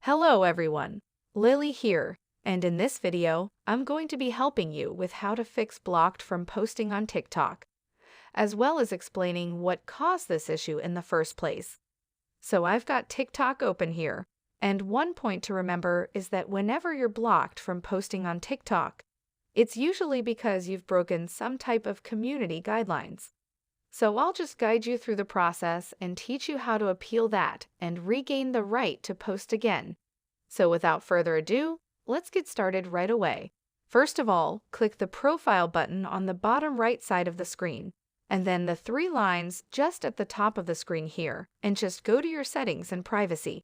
Hello everyone, Lily here, and in this video, I'm going to be helping you with how to fix blocked from posting on TikTok, as well as explaining what caused this issue in the first place. So I've got TikTok open here, and one point to remember is that whenever you're blocked from posting on TikTok, it's usually because you've broken some type of community guidelines. So I'll just guide you through the process and teach you how to appeal that and regain the right to post again. So without further ado, let's get started right away. First of all, click the profile button on the bottom right side of the screen, and then the three lines just at the top of the screen here, and just go to your settings and privacy.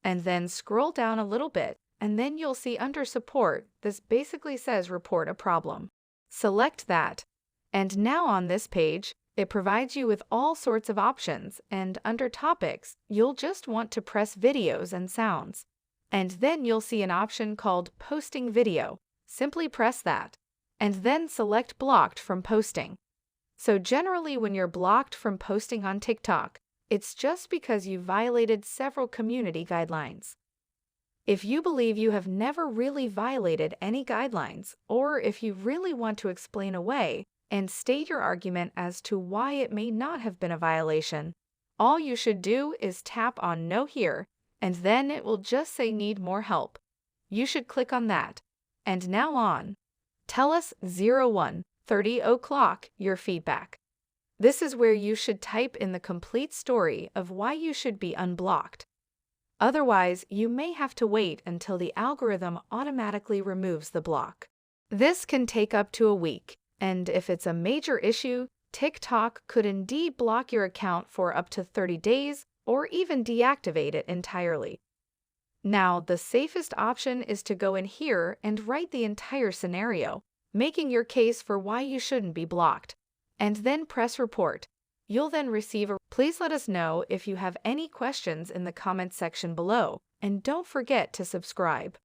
And then scroll down a little bit, and then you'll see under support, this basically says report a problem. Select that. And now on this page, it provides you with all sorts of options, and under topics, you'll just want to press videos and sounds. And then you'll see an option called posting video. Simply press that, and then select blocked from posting. So generally when you're blocked from posting on TikTok, it's just because you violated several community guidelines. If you believe you have never really violated any guidelines, or if you really want to explain away and state your argument as to why it may not have been a violation, all you should do is tap on No here, and then it will just say Need More Help. You should click on that. And now on. Tell us 01:30 o'clock your feedback. This is where you should type in the complete story of why you should be unblocked. Otherwise, you may have to wait until the algorithm automatically removes the block. This can take up to a week. And if it's a major issue, TikTok could indeed block your account for up to 30 days or even deactivate it entirely. Now, the safest option is to go in here and write the entire scenario, making your case for why you shouldn't be blocked, and then press report. You'll then receive a... Please let us know if you have any questions in the comments section below, and don't forget to subscribe.